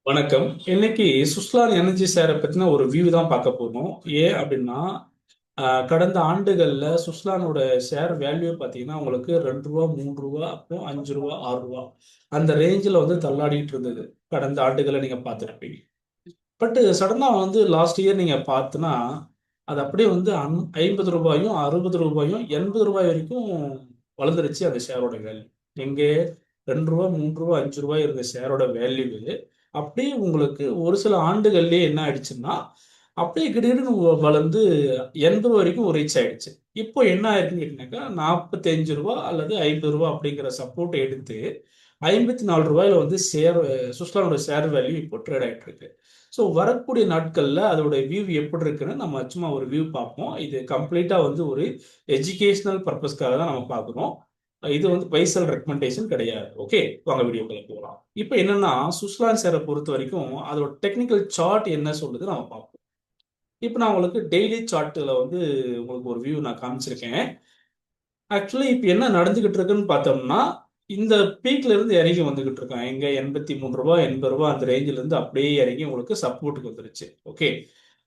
வணக்கம். இன்னைக்கு சுஸ்லான் எனர்ஜி ஷேரை பத்தின ஒரு வியூ தான் பார்க்க போறோம். ஏன் அப்படின்னா, கடந்த ஆண்டுகள்ல சுஸ்லானோட ஷேர் வேல்யூ பார்த்தீங்கன்னா, உங்களுக்கு ரூ. 2, ரூ. 3, அப்புறம் ரூ. 5, ரூ. 6 அந்த ரேஞ்சில வந்து தள்ளாடிட்டு இருந்தது. கடந்த ஆண்டுகள நீங்க பார்த்திருப்பீங்க. பட் சடனா வந்து லாஸ்ட் இயர் நீங்க பார்த்தனா, அது அப்படியே வந்து ரூ. 50, ரூ. 60, ரூ. 80 வரைக்கும் வளர்ந்துருச்சு அந்த ஷேரோட வேல்யூ. எங்க ரூ. 2, ரூ. 3, ரூ. 5 இருந்த ஷேரோட வேல்யூ அப்படியே உங்களுக்கு ஒரு சில ஆண்டுகள்லயே என்ன ஆயிடுச்சுன்னா, அப்படியே கிடுகிடுன்னு வளர்ந்து 80 வரைக்கும் ரீச் ஆயிடுச்சு. இப்போ என்ன ஆயிருக்குன்னு கேட்டீங்கன்னாக்கா, ரூ. 45 அல்லது ரூ. 50 அப்படிங்கிற சப்போர்ட் எடுத்து ரூ. 54 வந்து சுஸ்லானோட ஷேர் வேல்யூ இப்போ ட்ரேட் ஆயிட்டு இருக்கு. ஸோ வரக்கூடிய நாட்கள்ல அதோட வியூ எப்படி இருக்குன்னு நம்ம சும்மா ஒரு வியூ பார்ப்போம். இது கம்ப்ளீட்டா வந்து ஒரு எஜுகேஷனல் பர்ப்பஸ்க்காக தான் நம்ம பார்க்குறோம். இது வந்து பை செல் ரெக்கமெண்டேஷன் கிடையாது. ஓகே, வாங்க வீடியோக்குள்ள போகலாம். இப்போ என்னன்னா, சுஸ்லான் ஷேரை பொறுத்த வரைக்கும் அதோட டெக்னிக்கல் சார்ட் என்ன சொல்லுது நம்ம பார்ப்போம். இப்போ நான் உங்களுக்கு டெய்லி சார்ட்ல வந்து உங்களுக்கு ஒரு வியூ நான் காமிச்சிருக்கேன். ஆக்சுவலி இப்போ என்ன நடந்துகிட்டு இருக்குன்னு பார்த்தோம்னா, இந்த பீக்ல இருந்து இறங்கி வந்துகிட்டு இருக்கான். எங்க ரூ. 83 ரூ. 80 அந்த ரேஞ்சில இருந்து அப்படியே இறங்கி உங்களுக்கு சப்போர்ட்டுக்கு வந்துருச்சு. ஓகே.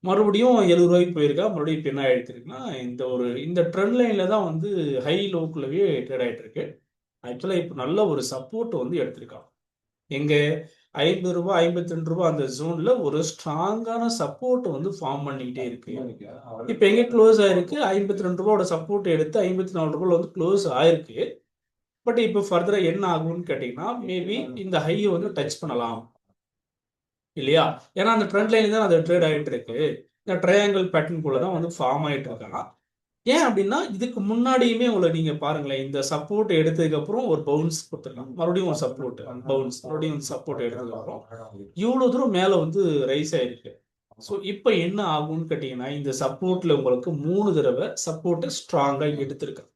மறுபடியும் ரூ. 70 போயிருக்கா. மறுபடியும் இப்ப என்ன ஆயிட்டு இருக்குன்னா, இந்த ட்ரெண்ட் லைன்ல தான் வந்து ஹை லோக்குள்ளவே ட்ரேட் ஆயிட்டு இருக்கு. ஆக்சுவலா இப்ப நல்ல ஒரு சப்போர்ட் வந்து எடுத்திருக்கான். எங்க ரூ. 50 ரூ. 52 அந்த ஜோன்ல ஒரு ஸ்ட்ராங்கான சப்போர்ட் வந்து ஃபார்ம் பண்ணிக்கிட்டே இருக்கு. இப்ப எங்க க்ளோஸ் ஆயிருக்கு? ரூ. 52 சப்போர்ட் எடுத்து ரூ. 54 வந்து க்ளோஸ் ஆயிருக்கு. பட் இப்ப ஃபர்தரா என்ன ஆகும்னு கேட்டீங்கன்னா, மேபி இந்த ஹைய வந்து டச் பண்ணலாம். இல்லையா? ஏன்னா அந்த ட்ரெண்ட் லைன் தான் அது ட்ரேட் ஆயிட்டு இருக்கு. இந்த ட்ரையாங்கிள் பேட்டர்ன்குள்ள தான் வந்து ஃபார்ம் ஆயிட்டு இருக்கான். ஏன் அப்படின்னா, இதுக்கு முன்னாடியுமே உங்கள நீங்க பாருங்களேன். இந்த சப்போர்ட் எடுத்ததுக்கு அப்புறம் ஒரு பவுன்ஸ் குடுத்துருக்கான். மறுபடியும் ஒரு சப்போர்ட், பவுன்ஸ், மறுபடியும் சப்போர்ட் எடுத்ததுக்கு அப்புறம் இவ்வளவு தூரம் மேல வந்து ரைஸ் ஆயிருக்கு. ஸோ இப்ப என்ன ஆகும்னு கேட்டீங்கன்னா, இந்த சப்போர்ட்ல உங்களுக்கு 3 தடவ சப்போர்ட்ட ஸ்ட்ராங்கா எடுத்திருக்கான்.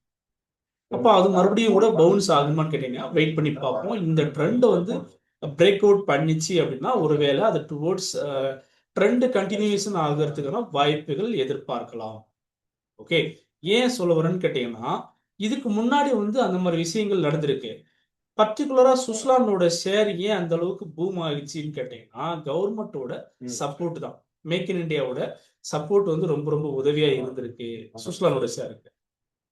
அப்ப அது மறுபடியும் கூட பவுன்ஸ் ஆகுமான்னு கேட்டீங்கன்னா, வெயிட் பண்ணி பார்ப்போம். இந்த ட்ரெண்ட் வந்து பிரேக் அவுட் பண்ணிச்சு அப்படின்னா, ஒருவேளை அது டுவர்ட்ஸ் ட்ரெண்ட் கன்டினியூஷன் ஆகுறதுக்கான வாய்ப்புகள் எதிர்பார்க்கலாம். ஓகே. ஏன் சொல்ல வரேன்னு கேட்டீங்கன்னா, இதுக்கு முன்னாடி வந்து அந்த மாரி விஷயங்கள் நடந்திருக்கு. பர்ட்டிகுலரா சுஸ்லானோட ஷேர் ஏன் அந்த அளவுக்கு பூம் ஆகிச்சுன்னு கேட்டீங்கன்னா, கவர்மெண்ட்டோட சப்போர்ட் தான். மேக் இன் இண்டியாவோட சப்போர்ட் வந்து ரொம்ப ரொம்ப உதவியா இருந்திருக்கு சுஸ்லானோட ஷேருக்கு.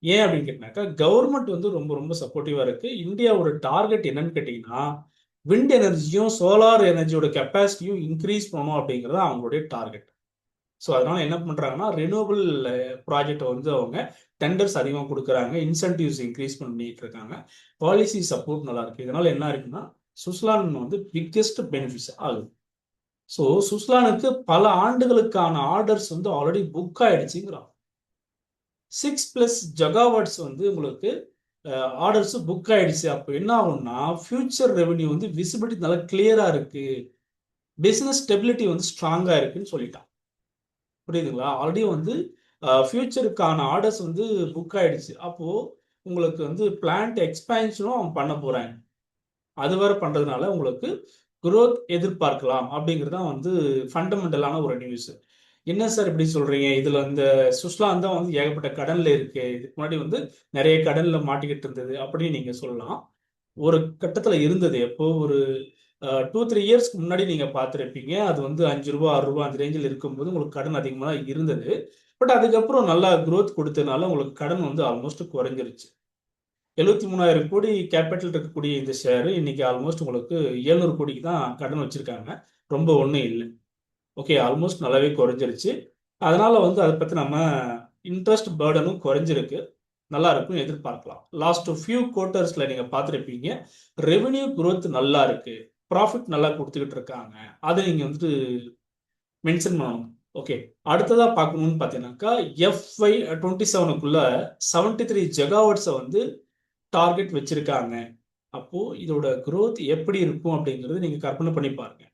ஏன் அப்படின்னு கேட்டீங்கன்னாக்கா, கவர்மெண்ட் வந்து ரொம்ப ரொம்ப சப்போர்ட்டிவா இருக்கு. இந்தியாவோட டார்கெட் என்னன்னு கேட்டீங்கன்னா, விண்ட் எனர்ஜியும், சோலார் எனர்ஜியோட கெப்பாசிட்டியும் இன்கிரீஸ் பண்ணணும் அப்படிங்கிறது அவங்களுடைய டார்கெட். ஸோ அதனால என்ன பண்றாங்கன்னா, ரினியூவபிள் ப்ராஜெக்ட் வந்து அவங்க டெண்டர்ஸ் அதிகமா குடுக்குறாங்க. இன்சென்டிவ்ஸ் இன்கிரீஸ் பண்ணிட்டு இருக்காங்க. பாலிசி சப்போர்ட் நல்லா இருக்கு. இதனால என்ன இருக்குன்னா, சுஸ்லான் வந்து பிக்கெஸ்ட் பெனிஃபிட்ஸ் ஆகுது. ஸோ சுஸ்லானுக்கு பல ஆண்டுகளுக்கான ஆர்டர்ஸ் வந்து ஆல்ரெடி புக் ஆயிடுச்சுங்கிறான். 6+ ஜிகாவாட்ஸ் வந்து உங்களுக்கு ஆர்டர்ஸ் புக் ஆயிடுச்சு. அப்போ என்ன ஆகும்னா, ஃபியூச்சர் ரெவென்யூ வந்து விசிபிலிட்டி நல்லா கிளியரா இருக்கு. பிசினஸ் ஸ்டெபிலிட்டி வந்து ஸ்ட்ராங்கா இருக்குன்னு சொல்லிட்டான். புரியுதுங்களா? ஆல்ரெடி வந்து ஃபியூச்சருக்கான ஆர்டர்ஸ் வந்து புக் ஆயிடுச்சு. அப்போ உங்களுக்கு வந்து பிளான்ட் எக்ஸ்பேன்ஷனும் அவங்க பண்ண போறாங்க. அது வேற பண்றதுனால உங்களுக்கு குரோத் எதிர்பார்க்கலாம் அப்படிங்கிறது தான் வந்து ஃபண்டமெண்டலான ஒரு நியூஸ். என்ன சார் இப்படி சொல்றீங்க? இதுல இந்த சுஸ்லான் தான் வந்து ஏகப்பட்ட கடன்ல இருக்கு. இதுக்கு முன்னாடி வந்து நிறைய கடன்ல மாட்டிக்கிட்டு இருந்தது அப்படின்னு நீங்க சொல்லலாம். ஒரு கட்டத்துல இருந்தது. எப்போ ஒரு 2, 3 இயர்ஸ்க்கு முன்னாடி நீங்க பார்த்திருப்பீங்க. அது வந்து ரூ. 5 ரூ. 6 அந்த ரேஞ்சில இருக்கும்போது உங்களுக்கு கடன் அதிகமா தான் இருந்தது. பட் அதுக்கப்புறம் நல்லா குரோத் குடுத்ததுனால உங்களுக்கு கடன் வந்து ஆல்மோஸ்ட் குறைஞ்சிருச்சு. 73,000 கோடி கேபிட்டல் இருக்கக்கூடிய இந்த ஷேர் இன்னைக்கு ஆல்மோஸ்ட் உங்களுக்கு 700 கோடிக்கு தான் கடன் வச்சிருக்காங்க. ரொம்ப ஒண்ணும் இல்ல. ஓகே. ஆல்மோஸ்ட் நல்லாவே குறைஞ்சிருச்சு. அதனால வந்து அத பத்தி நம்ம இன்ட்ரெஸ்ட் பர்டனும் குறைஞ்சிருக்கு. நல்லா இருக்கும்னு எதிர்பார்க்கலாம். லாஸ்ட் ஃபியூ குவார்ட்டர்ஸ்ல நீங்க பார்த்திருப்பீங்க. ரெவென்யூ குரோத் நல்லா இருக்கு. ப்ராஃபிட் நல்லா குடுத்துக்கிட்டு இருக்காங்க. அத நீங்க வந்துட்டு மென்ஷன் பண்ணணும். ஓகே. அடுத்ததா பார்க்கணும்னு பார்த்தீங்கன்னாக்கா, FY 27க்குள்ள 73 ஜிகாவாட்ஸ வந்து டார்கெட் வச்சிருக்காங்க. அப்போ இதோட குரோத் எப்படி இருக்கும் அப்படிங்கிறது நீங்க கற்பனை பண்ணி பாருங்க.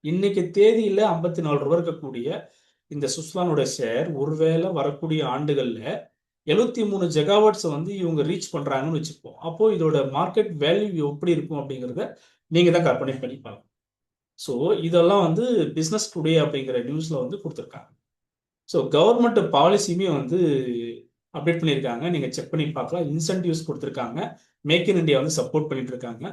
இன்னைக்கு தேதியில ரூ. 54 இருக்கக்கூடிய இந்த சுஸ்லானோட ஷேர் ஒருவேளை வரக்கூடிய ஆண்டுகள்ல 73 ஜிகாவாட்ஸ் வந்து இவங்க ரீச் பண்றாங்கன்னு வச்சுப்போம். அப்போ இதோட மார்க்கெட் வேல்யூ எப்படி இருக்கும் அப்படிங்கிறத நீங்க தான் கற்பனை பண்ணி பார்க்கணும். ஸோ இதெல்லாம் வந்து பிசினஸ் டுடே அப்படிங்கிற நியூஸ்ல வந்து கொடுத்துருக்காங்க. ஸோ கவர்மெண்ட் பாலிசியுமே வந்து அப்டேட் பண்ணியிருக்காங்க. நீங்க செக் பண்ணி பார்க்கலாம். இன்சென்டிவ்ஸ் கொடுத்துருக்காங்க. மேக் இன் இண்டியா வந்து சப்போர்ட் பண்ணிட்டு இருக்காங்க.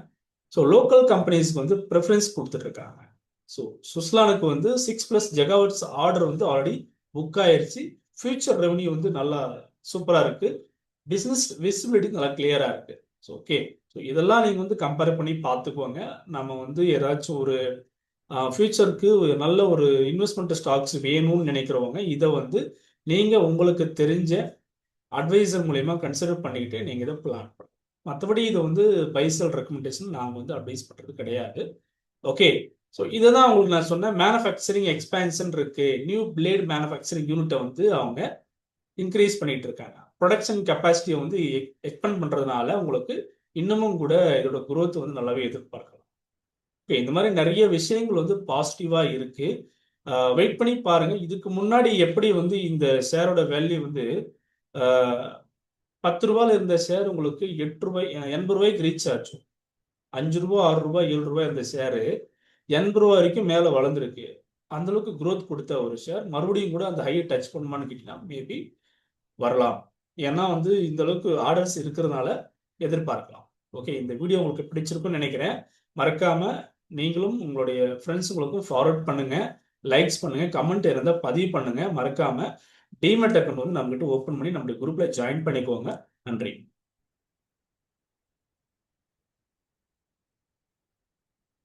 ஸோ லோக்கல் கம்பெனிஸ்க்கு வந்து ப்ரிஃபரன்ஸ் கொடுத்துட்டு இருக்காங்க. ஸோ சுஸ்லானுக்கு வந்து 6+ ஜெகாவட்ஸ் ஆர்டர் வந்து ஆல்ரெடி புக் ஆயிருச்சு. ஃபியூச்சர் ரெவன்யூ வந்து நல்லா சூப்பராக இருக்கு. பிஸ்னஸ் விசிபிலிட்டி நல்லா கிளியரா இருக்கு. So okay. ஸோ இதெல்லாம் நீங்க வந்து கம்பேர் பண்ணி பார்த்துக்கோங்க. நம்ம வந்து ஏதாச்சும் ஒரு ஃபியூச்சருக்கு நல்ல ஒரு இன்வெஸ்ட்மெண்ட் ஸ்டாக்ஸ் வேணும்னு நினைக்கிறவங்க இதை வந்து நீங்க உங்களுக்கு தெரிஞ்ச அட்வைசர் மூலயமா கன்சிடர் பண்ணிக்கிட்டு நீங்க இதை பிளான் பண்ணணும். மற்றபடி இதை வந்து பைசல் ரெக்கமெண்டேஷன் நாங்கள் வந்து அட்வைஸ் பண்றது கிடையாது. ஓகே. ஸோ இதை தான் உங்களுக்கு நான் சொன்னேன். மேனுஃபேக்சரிங் எக்ஸ்பேன்ஷன் இருக்கு. நியூ பிளேட் மேனுஃபேக்சரிங் யூனிட்டை வந்து அவங்க இன்க்ரீஸ் பண்ணிட்டு இருக்காங்க. ப்ரொடக்ஷன் கெப்பாசிட்டியை வந்து எக்ஸ்பெண்ட் பண்றதுனால உங்களுக்கு இன்னமும் கூட இதோட growth வந்து நல்லாவே எதிர்பார்க்கலாம். ஓகே. இந்த மாதிரி நிறைய விஷயங்கள் வந்து பாசிட்டிவா இருக்கு. வெயிட் பண்ணி பாருங்க. இதுக்கு முன்னாடி எப்படி வந்து இந்த ஷேரோட வேல்யூ வந்து 10 ரூபாயில இருந்த ஷேர் உங்களுக்கு 8 ரூபாய் 80 ரூபாய்க்கு ரீச் ஆச்சு. 5 ரூபாய் 6 ரூபாய் 7 ரூபாய் இருந்த ஷேரு 80 ரூபாய் வரைக்கும் மேல வளர்ந்துருக்கு. அந்த அளவுக்கு growth கொடுத்த ஒரு ஷேர் மறுபடியும் கூட அந்த ஹையை டச் பண்ணுமான்னு கேட்டீங்கன்னா மேபி வரலாம். ஏன்னா வந்து இந்த அளவுக்கு ஆர்டர்ஸ் இருக்கிறதுனால எதிர்பார்க்கலாம். ஓகே. இந்த வீடியோ உங்களுக்கு பிடிச்சிருக்கும்னு நினைக்கிறேன். மறக்காம நீங்களும் உங்களுடைய ஃப்ரெண்ட்ஸுங்களுக்கும் ஃபார்வர்ட் பண்ணுங்க, லைக்ஸ் பண்ணுங்க, கமெண்ட் இருந்தால் பதிவு பண்ணுங்க. மறக்காம டிமெட் அக்கௌண்ட் வந்து நம்மகிட்ட ஓப்பன் பண்ணி நம்மளுடைய குரூப்ல ஜாயின் பண்ணிக்கோங்க. நன்றி.